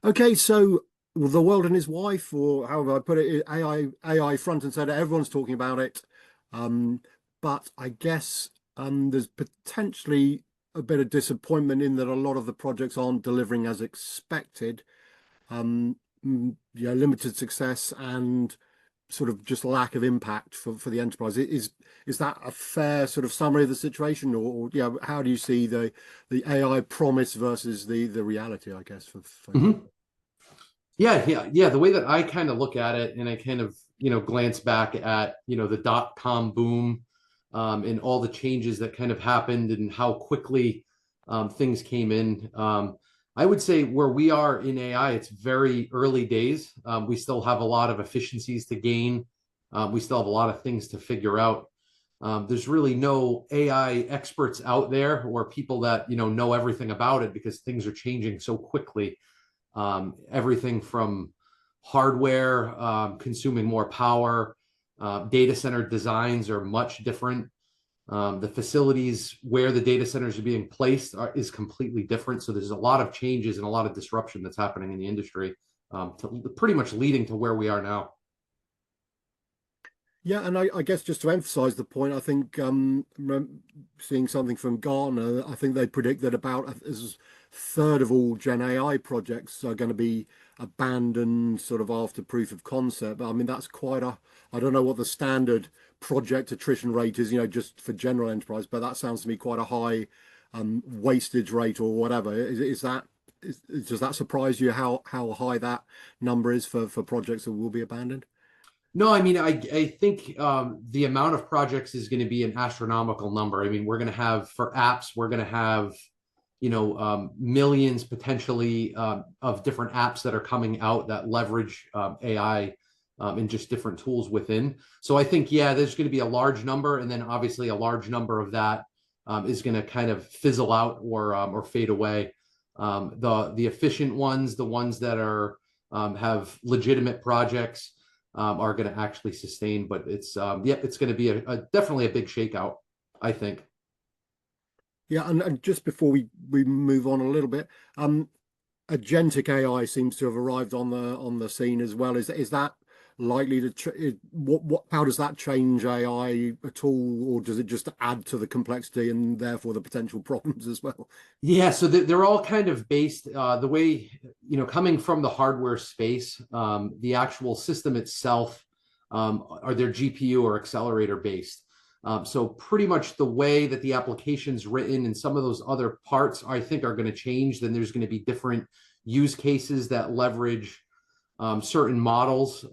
Okay, so the world and his wife, or however I put it, AI front and center. Everyone's talking about it, um, but I guess there's potentially a bit of disappointment in that a lot of the projects aren't delivering as expected. Limited success and sort of just lack of impact for the enterprise. Is that a fair sort of summary of the situation, or yeah, how do you see the AI promise versus the reality, I guess, for Mhm. Yeah. The way that I kind of look at it, and I kind of, glance back at, the dot-com boom, and all the changes that kind of happened and how quickly things came in. I would say where we are in AI, it's very early days. We still have a lot of efficiencies to gain. We still have a lot of things to figure out. There's really no AI experts out there or people that, know everything about it because things are changing so quickly. Everything from hardware consuming more power, data center designs are much different. The facilities where the data centers are being placed is completely different. So there's a lot of changes and a lot of disruption that's happening in the industry, pretty much leading to where we are now. Yeah, and I guess just to emphasize the point, I think seeing something from Gartner, I think they predict that about a third of all Gen AI projects are going to be abandoned sort of after proof of concept. I mean, that's quite I don't know what the standard project attrition rate is, just for general enterprise, but that sounds to me quite a high wastage rate or whatever. Does that surprise you how high that number is for projects that will be abandoned? No, I mean, I think the amount of projects is going to be an astronomical number. I mean, we're going to have for apps, we're going to have, millions potentially of different apps that are coming out that leverage AI and just different tools within. So I think, yeah, there's going to be a large number, and then obviously a large number of that is going to kind of fizzle out or fade away. The efficient ones, the ones that are have legitimate projects are going to actually sustain. But it's it's going to be definitely a big shakeout, I think. Yeah, and just before we move on a little bit, agentic AI seems to have arrived on the scene as well. Is that likely to what how does that change AI at all, or does it just add to the complexity and therefore the potential problems as well? Yeah, so they're all kind of based the way, coming from the hardware space, the actual system itself, are their GPU or accelerator based. So pretty much the way that the application's written and some of those other parts, I think, are going to change. Then there's going to be different use cases that leverage certain models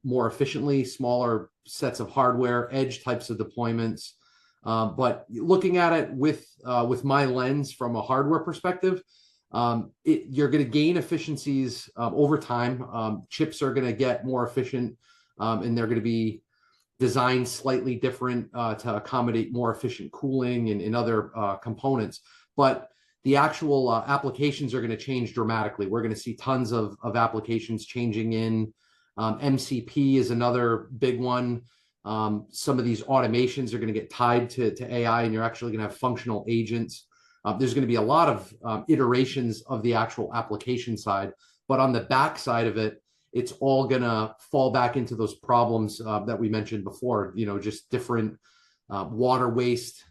more efficiently, smaller sets of hardware, edge types of deployments. But looking at it with my lens from a hardware perspective, you're going to gain efficiencies over time. Chips are going to get more efficient, and they're going to be designed slightly different to accommodate more efficient cooling and other components. But the actual applications are going to change dramatically. We're going to see tons of applications changing in. MCP is another big one. Some of these automations are going to get tied to AI, and you're actually going to have functional agents. There's going to be a lot of iterations of the actual application side. But on the back side of it, it's all going to fall back into those problems that we mentioned before, just different water waste,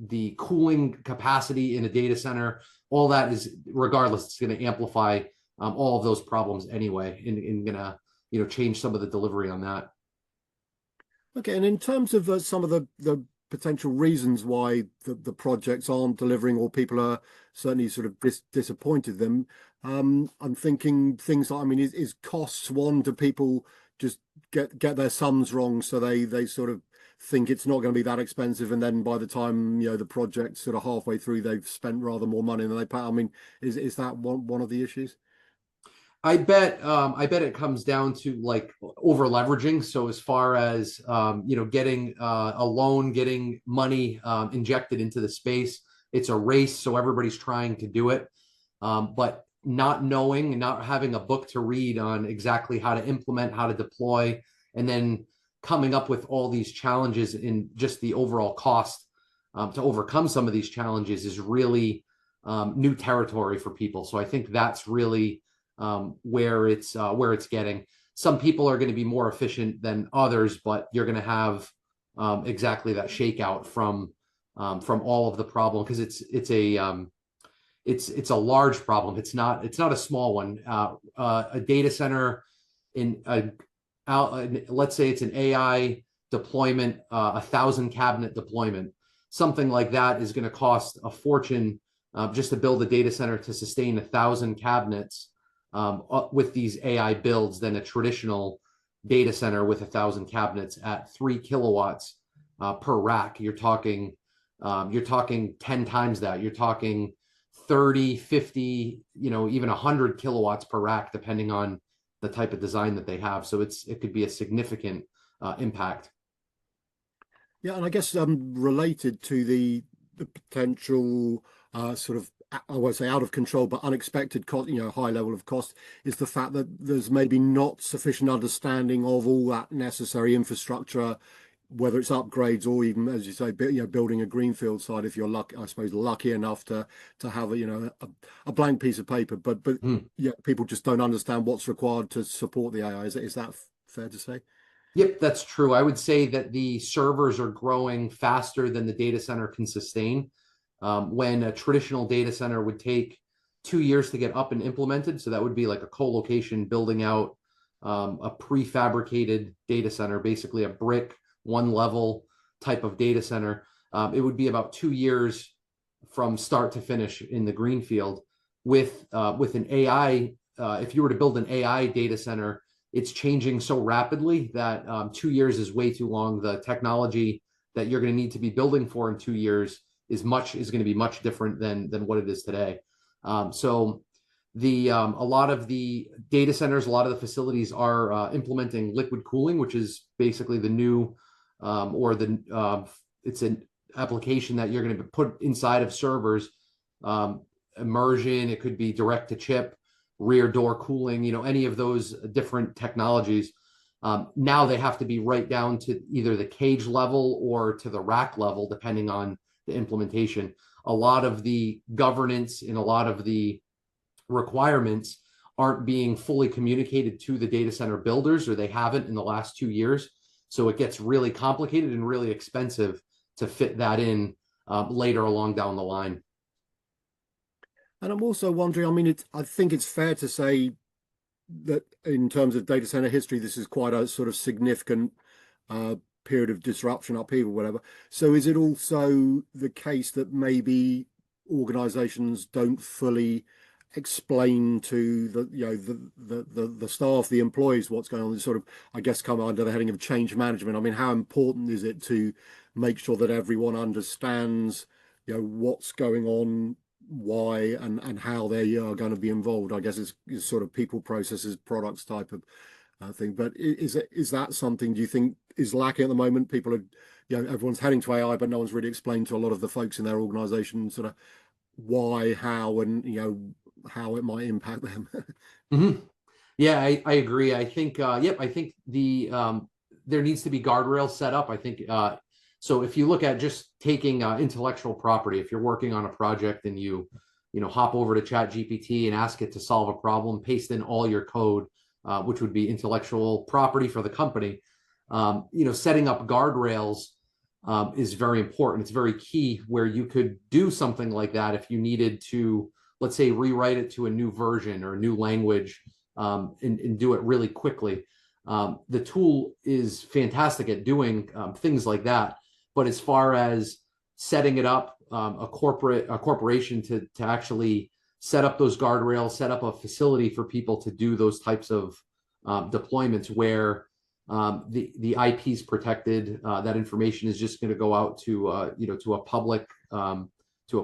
the cooling capacity in a data center, all that is, regardless, it's going to amplify all of those problems anyway, and going to, change some of the delivery on that. Okay, and in terms of some of the potential reasons why the projects aren't delivering, or people are certainly sort of disappointed them, I'm thinking things like, I mean, is costs one? Do people just get their sums wrong, so they sort of think it's not going to be that expensive, and then by the time the project's sort of halfway through, they've spent rather more money than they pay? I mean, is that one of the issues? I bet it comes down to like over leveraging. So as far as getting a loan, getting money injected into the space, it's a race. So everybody's trying to do it. But not knowing and not having a book to read on exactly how to implement, how to deploy, and then coming up with all these challenges in just the overall cost to overcome some of these challenges is really new territory for people. So I think that's really where it's getting. Some people are going to be more efficient than others, but you're going to have exactly that shakeout from all of the problem, because it's a large problem. It's not a small one. A data center in let's say it's an AI deployment, 1,000 cabinet deployment. Something like that is going to cost a fortune just to build a data center to sustain 1,000 cabinets with these AI builds than a traditional data center with 1,000 cabinets at 3 kilowatts per rack. You're talking 10 times that. You're talking 30, 50, even 100 kilowatts per rack, depending on the type of design that they have. So it could be a significant impact. Yeah, and I guess related to the potential sort of, I won't say out of control, but unexpected cost, high level of cost, is the fact that there's maybe not sufficient understanding of all that necessary infrastructure, whether it's upgrades or even, as you say, building a greenfield site. If you're lucky, I suppose, lucky enough to have a blank piece of paper, but Mm. yeah, people just don't understand what's required to support the AI. Is that fair to say? Yep, that's true. I would say that the servers are growing faster than the data center can sustain. When a traditional data center would take 2 years to get up and implemented, so that would be like a co-location building out a prefabricated data center, basically a brick, one level type of data center. It would be about 2 years from start to finish in the greenfield. With an AI, if you were to build an AI data center, it's changing so rapidly that 2 years is way too long. The technology that you're going to need to be building for in 2 years is going to be much different than what it is today. So a lot of the data centers, a lot of the facilities are implementing liquid cooling, which is basically the new it's an application that you're going to put inside of servers. Immersion, it could be direct to chip, rear door cooling, any of those different technologies. Now they have to be right down to either the cage level or to the rack level, depending on the implementation. A lot of the governance and a lot of the requirements aren't being fully communicated to the data center builders, or they haven't in the last 2 years. So it gets really complicated and really expensive to fit that in later along down the line. And I'm also wondering, I mean, I think it's fair to say that in terms of data center history, this is quite a sort of significant period of disruption, upheaval, whatever. So is it also the case that maybe organizations don't fully explain to the staff, the employees, what's going on? This sort of, I guess, come under the heading of change management. I mean, how important is it to make sure that everyone understands, what's going on, why, and how they are going to be involved? I guess it's sort of people, processes, products type of thing. But is that something, do you think, is lacking at the moment? People are, everyone's heading to AI, but no one's really explained to a lot of the folks in their organization sort of why, how, and how it might impact them. Mm-hmm. Yeah, I agree. I think I think there needs to be guardrails set up. I think so. If you look at just taking intellectual property, if you're working on a project and you hop over to Chat GPT and ask it to solve a problem, paste in all your code, which would be intellectual property for the company. Setting up guardrails is very important. It's very key, where you could do something like that if you needed to, let's say, rewrite it to a new version or a new language, and do it really quickly. The tool is fantastic at doing things like that. But as far as setting it up, a corporation to actually set up those guardrails, set up a facility for people to do those types of deployments where the IP is protected, that information is just going to go out to to a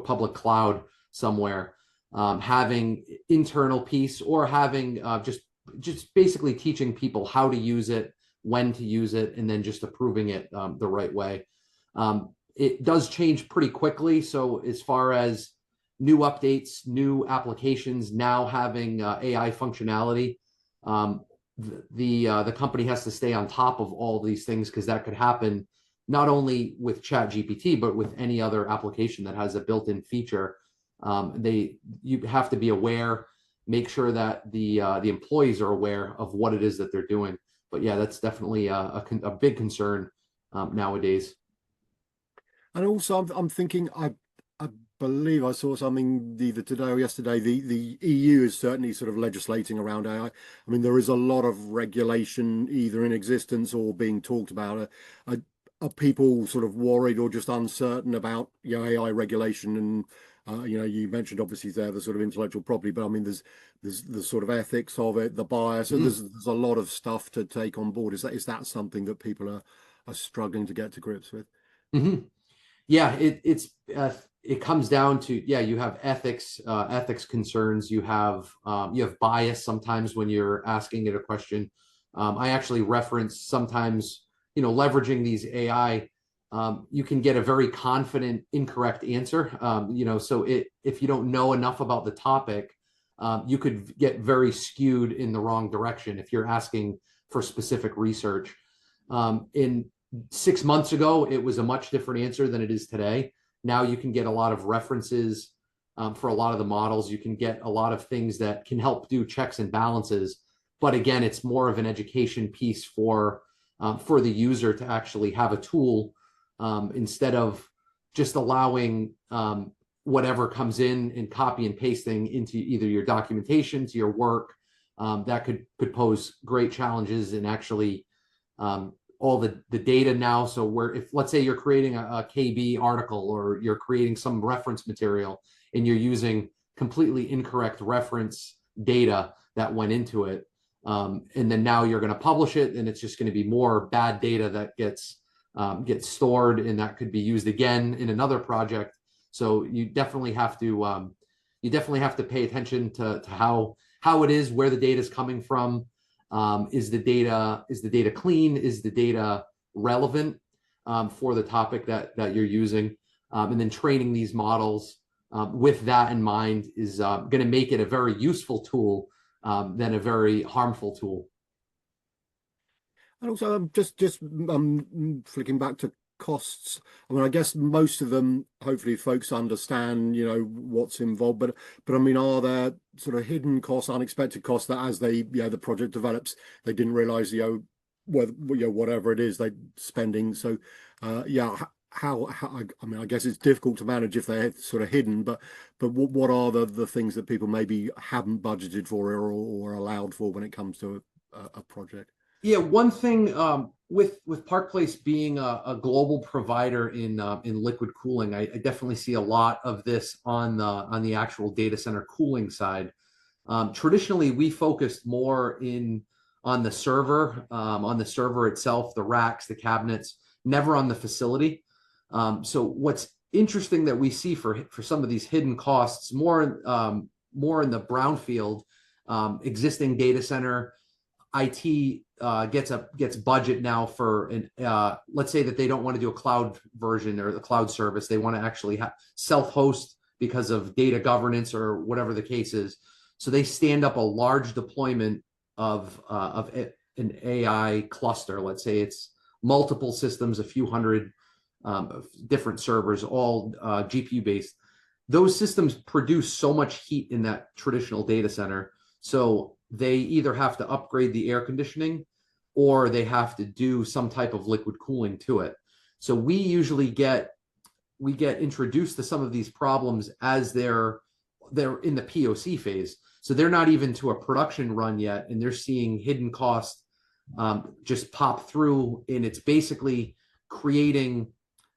public cloud somewhere. Having internal piece, or having just basically teaching people how to use it, when to use it, and then just approving it the right way. It does change pretty quickly. So as far as new updates, new applications now having AI functionality. The company has to stay on top of all these things because that could happen not only with Chat GPT, but with any other application that has a built-in feature. You have to be aware, make sure that the employees are aware of what it is that they're doing. But yeah, that's definitely a big concern nowadays. And also, I'm thinking, I believe I saw something either today or yesterday. The EU is certainly sort of legislating around AI. I mean, there is a lot of regulation either in existence or being talked about. Are people sort of worried or just uncertain about, you know, AI regulation? And you know, you mentioned obviously there the sort of intellectual property, but I mean, there's the sort of ethics of it, the bias. So Mhm. there's a lot of stuff to take on board. Is that something that people are struggling to get to grips with? Mhm. Yeah, it comes down to, yeah, you have ethics concerns, you have bias sometimes when you're asking it a question. I actually reference sometimes, leveraging these AI, you can get a very confident incorrect answer. So if you don't know enough about the topic, you could get very skewed in the wrong direction if you're asking for specific research. In 6 months ago, it was a much different answer than it is today. Now you can get a lot of references for a lot of the models. You can get a lot of things that can help do checks and balances. But again, it's more of an education piece for the user to actually have a tool instead of just allowing whatever comes in and copy and pasting into either your documentation, to your work. That could pose great challenges in actually all the data now. So where, if let's say you're creating a KB article or you're creating some reference material and you're using completely incorrect reference data that went into it, and then now you're going to publish it, and it's just going to be more bad data that gets stored, and that could be used again in another project. So you definitely have to pay attention to how it is, where the data is coming from. Is the data clean? Is the data relevant for the topic that you're using? And then training these models with that in mind is going to make it a very useful tool than a very harmful tool. And also, just flicking back to costs. I mean, I guess most of them, hopefully, folks understand, you know, what's involved. But I mean, are there sort of hidden costs, unexpected costs that as the project develops, they didn't realize, whether, whatever it is they're spending. So, yeah. How I mean, I guess it's difficult to manage if they're sort of hidden, but what are the things that people maybe haven't budgeted for or allowed for when it comes to a project? Yeah, one thing with Park Place being a global provider in liquid cooling, I definitely see a lot of this on the actual data center cooling side. Traditionally, we focused more in on the server itself, the racks, the cabinets, never on the facility. So what's interesting that we see for some of these hidden costs, more in the brownfield existing data center. IT gets budget now for let's say that they don't want to do a cloud version or the cloud service. They want to actually self-host because of data governance or whatever the case is. So they stand up a large deployment of an AI cluster. Let's say it's multiple systems, a few hundred different servers, all GPU based. Those systems produce so much heat in that traditional data center. So they either have to upgrade the air conditioning or they have to do some type of liquid cooling to it. So we get introduced to some of these problems as they're in the POC phase. So they're not even to a production run yet, and they're seeing hidden costs just pop through, and it's basically creating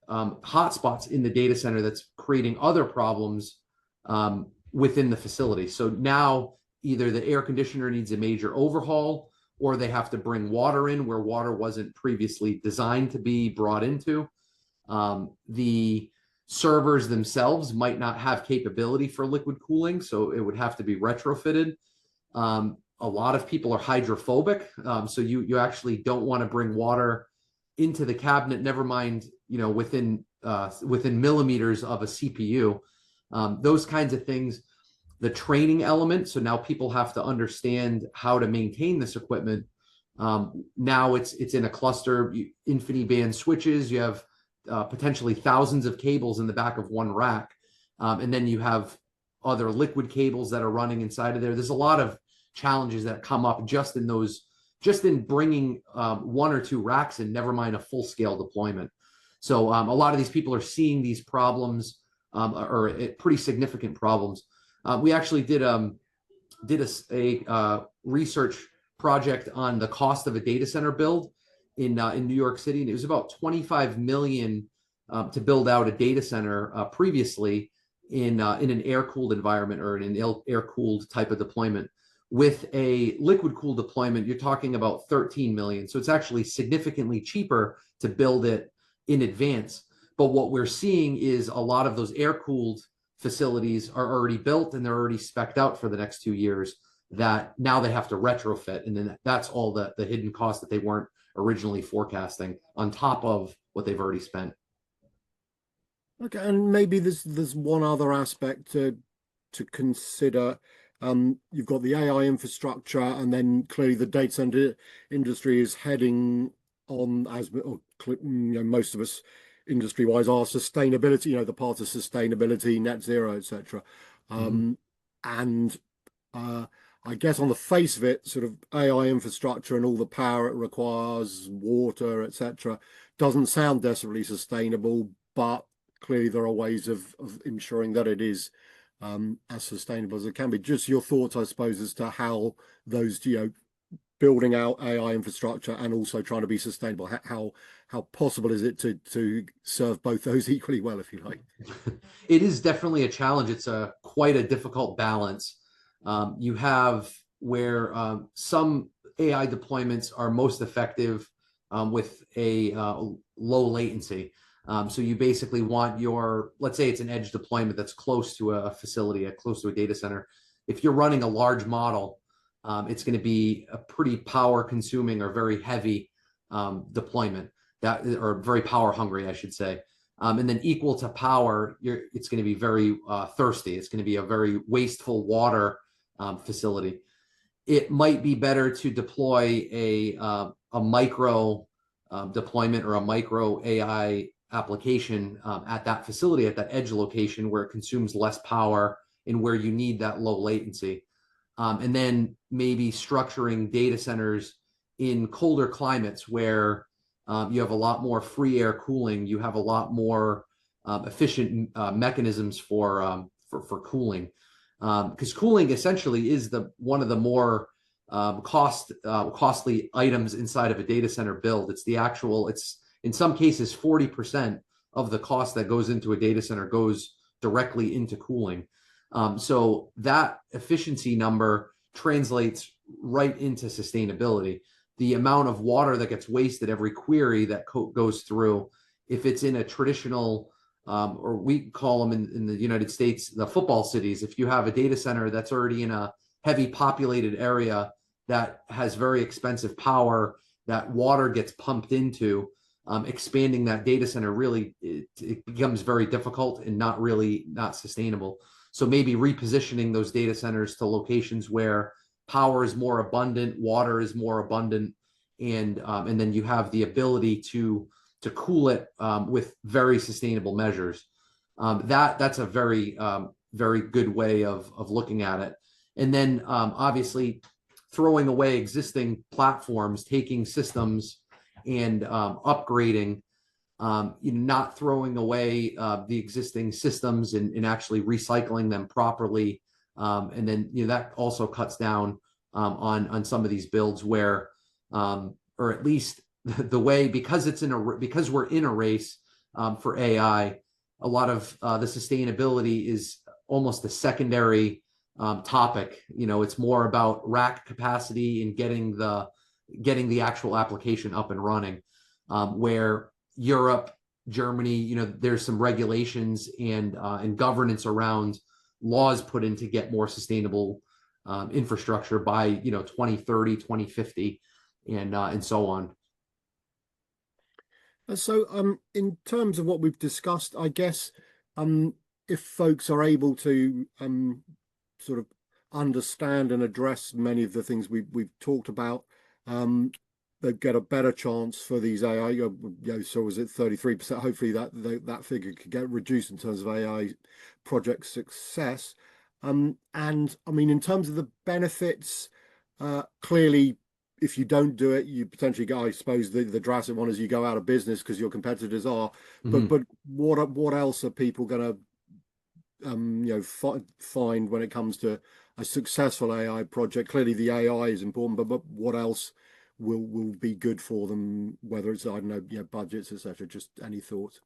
hotspots in the data center that's creating other problems within the facility. So now either the air conditioner needs a major overhaul, or they have to bring water in where water wasn't previously designed to be brought into. The servers themselves might not have capability for liquid cooling, so it would have to be retrofitted. A lot of people are hydrophobic, so you actually don't want to bring water into the cabinet, never mind, within millimeters of a CPU. those kinds of things. The training element, so now people have to understand how to maintain this equipment. Now it's in a cluster, InfiniBand switches. You have potentially thousands of cables in the back of one rack, and then you have other liquid cables that are running inside of there. There's a lot of challenges that come up just in bringing one or two racks in, never mind a full scale deployment. So a lot of these people are seeing these problems, or pretty significant problems. We actually did a research project on the cost of a data center build in New York City, and it was about 25 million to build out a data center previously in an air-cooled environment or in an air-cooled type of deployment. With a liquid-cooled deployment, you're talking about 13 million. So it's actually significantly cheaper to build it in advance. But what we're seeing is a lot of those air-cooled facilities are already built and they're already spec'd out for the next 2 years, that now they have to retrofit. And then that's all the hidden costs that they weren't originally forecasting on top of what they've already spent. Okay, and maybe there's one other aspect to consider. You've got the AI infrastructure, and then clearly the data center industry is heading on, as most of us industry-wise are, sustainability. The path of sustainability, net zero, etc. And I guess on the face of it, sort of AI infrastructure and all the power it requires, water, etc., doesn't sound desperately sustainable, but clearly there are ways of ensuring that it is as sustainable as it can be. Just your thoughts, I suppose, as to how those, building out AI infrastructure and also trying to be sustainable, how possible is it to serve both those equally well, if you like? It is definitely a challenge. It's quite a difficult balance. You have where some AI deployments are most effective with a low latency. So you basically want let's say it's an edge deployment that's close to a facility, close to a data center. If you're running a large model, it's going to be a pretty power consuming or very heavy deployment, or very power hungry, I should say. And then equal to power, it's going to be very thirsty. It's going to be a very wasteful water facility. It might be better to deploy a micro deployment or a micro AI application at that facility, at that edge location where it consumes less power and where you need that low latency. And then maybe structuring data centers in colder climates where you have a lot more free air cooling, you have a lot more efficient mechanisms for cooling. Because cooling essentially is one of the more costly items inside of a data center build. It's in some cases 40% of the cost that goes into a data center goes directly into cooling. So that efficiency number translates right into sustainability. The amount of water that gets wasted every query that goes through, if it's in a traditional, or we call them in the United States, the football cities, if you have a data center that's already in a heavy populated area that has very expensive power, that water gets pumped into, expanding that data center really, it becomes very difficult and not sustainable. So maybe repositioning those data centers to locations where power is more abundant, water is more abundant, and then you have the ability to cool it with very sustainable measures. That's a very good way of looking at it. And then obviously throwing away existing platforms, taking systems and upgrading, not throwing away the existing systems and actually recycling them properly. And then that also cuts down on some of these builds where, or at least the way, because we're in a race for AI, a lot of the sustainability is almost a secondary topic. It's more about rack capacity and getting the actual application up and running. Where Europe, Germany, there's some regulations and governance around laws put in to get more sustainable infrastructure by 2030, 2050, and so on. So in terms of what we've discussed, I guess if folks are able to sort of understand and address many of the things we've talked about, um, they get a better chance for these AI. So was it 33%? Hopefully that figure could get reduced in terms of AI project success. And I mean, in terms of the benefits, clearly, if you don't do it, you potentially go. I suppose the drastic one is you go out of business because your competitors are. Mhm. But what else are people going to find when it comes to a successful AI project? Clearly, the AI is important, but what else will be good for them? Whether it's, I don't know, budgets, etc. Just any thoughts?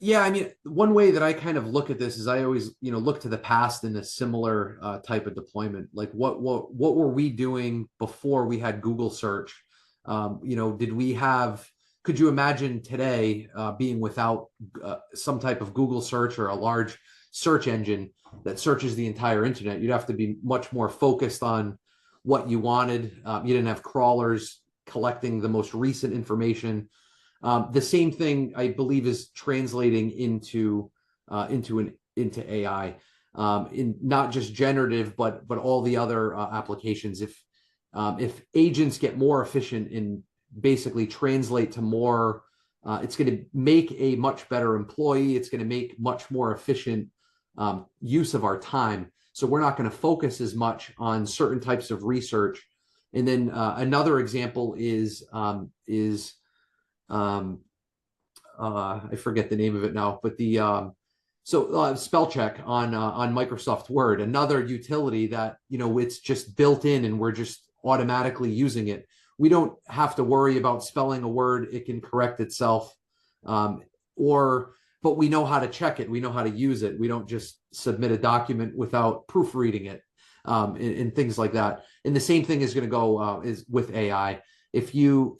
Yeah, I mean, one way that I kind of look at this is I always, look to the past in a similar type of deployment. Like, what were we doing before we had Google search? Did we have? Could you imagine today being without some type of Google search or a large search engine that searches the entire internet? You'd have to be much more focused on what you wanted. You didn't have crawlers collecting the most recent information. The same thing I believe is translating into AI, in not just generative, but all the other applications. If agents get more efficient and basically translate to more, it's going to make a much better employee. It's going to make much more efficient use of our time. So we're not going to focus as much on certain types of research. And then another example is I forget the name of it now, but spell check on Microsoft Word, another utility that it's just built in and we're just automatically using it. We don't have to worry about spelling a word; it can correct itself. Or but we know how to check it. We know how to use it. We don't just submit a document without proofreading it, and things like that. And the same thing is going to go is with AI. If you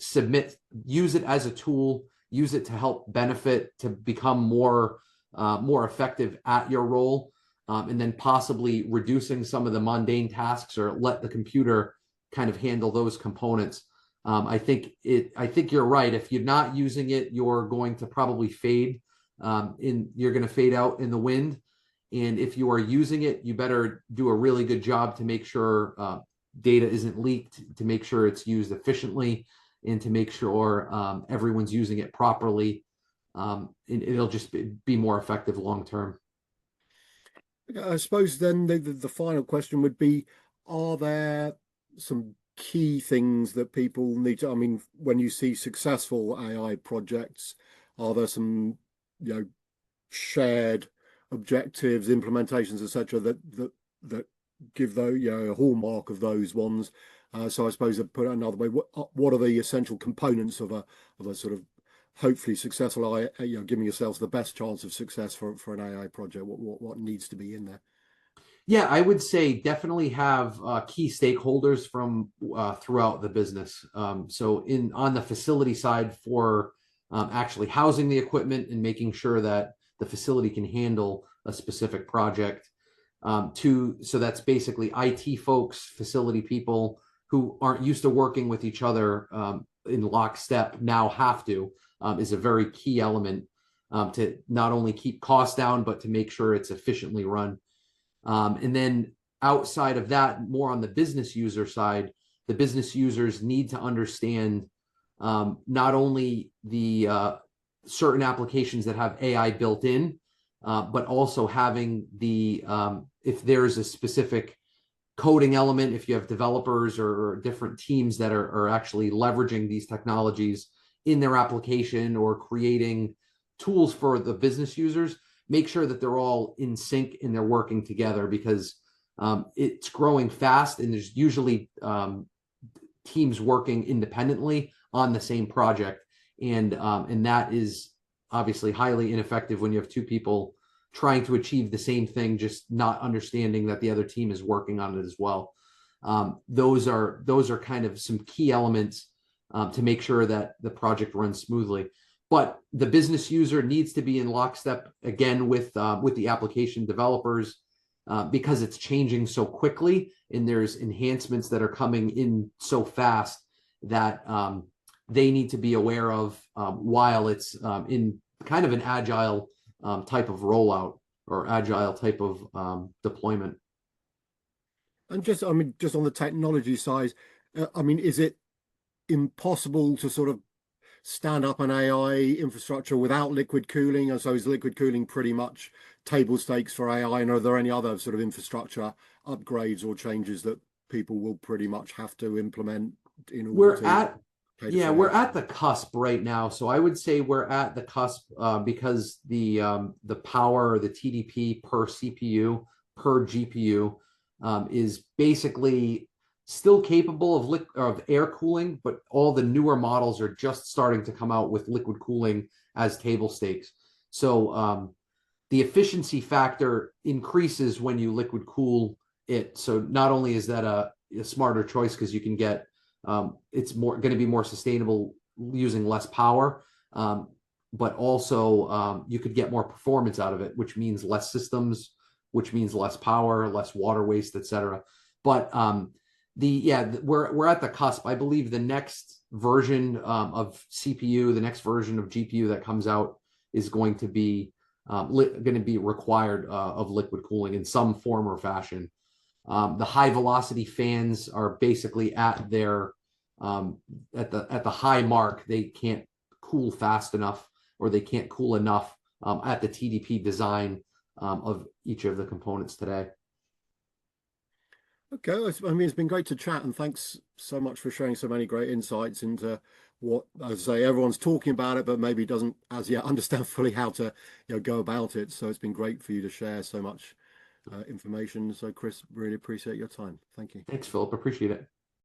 use it as a tool, use it to help benefit, to become more effective at your role, and then possibly reducing some of the mundane tasks, or let the computer kind of handle those components. I think you're right. If you're not using it, you're going to probably fade. You're going to fade out in the wind. And if you are using it, you better do a really good job to make sure data isn't leaked, to make sure it's used efficiently, and to make sure everyone's using it properly. It'll just be more effective long term. I suppose then the final question would be, are there some key things that people need to, I mean, when you see successful AI projects, are there some, shared objectives, implementations, etc., that give a hallmark of those ones? So I suppose, to put it another way, what are the essential components of a sort of hopefully successful AI, giving yourselves the best chance of success for an AI project? What needs to be in there? Yeah, I would say definitely have key stakeholders from throughout the business. So on the facility side, for actually housing the equipment and making sure that the facility can handle a specific project. So that's basically IT folks, facility people who aren't used to working with each other in lockstep, now have to, is a very key element, to not only keep costs down, but to make sure it's efficiently run. And then outside of that, more on the business user side, the business users need to understand not only the certain applications that have AI built in, but also having if there's a specific coding element, if you have developers or different teams that are actually leveraging these technologies in their application or creating tools for the business users, make sure that they're all in sync and they're working together, because it's growing fast and there's usually teams working independently on the same project. And that is obviously highly ineffective when you have two people trying to achieve the same thing, just not understanding that the other team is working on it as well. Those are kind of some key elements to make sure that the project runs smoothly. But the business user needs to be in lockstep again with the application developers, because it's changing so quickly and there's enhancements that are coming in so fast that they need to be aware of while it's in kind of an agile type of rollout or agile type of deployment. And just, I mean, just on the technology side, I mean, is it impossible to sort of stand up an AI infrastructure without liquid cooling? And so is liquid cooling pretty much table stakes for AI? And are there any other sort of infrastructure upgrades or changes that people will pretty much have to implement in order We're to at cater Yeah, for we're AI? at the cusp right now. So I would say we're at the cusp because the power, the TDP per CPU per GPU is basically still capable of air cooling, but all the newer models are just starting to come out with liquid cooling as table stakes. So the efficiency factor increases when you liquid cool it. So not only is that a smarter choice because you can get it's more going to be more sustainable using less power, but also you could get more performance out of it, which means less systems, which means less power, less water waste, etc. But we're at the cusp. I believe the next version of CPU, the next version of GPU that comes out is going to be required of liquid cooling in some form or fashion. The high velocity fans are basically at their at the high mark. They can't cool fast enough, or they can't cool enough at the TDP design of each of the components today. Okay, well, I mean, it's been great to chat, and thanks so much for sharing so many great insights into what, as I say, everyone's talking about it, but maybe doesn't as yet understand fully how to, go about it. So it's been great for you to share so much information. So, Chris, really appreciate your time. Thank you. Thanks, Philip. Appreciate it.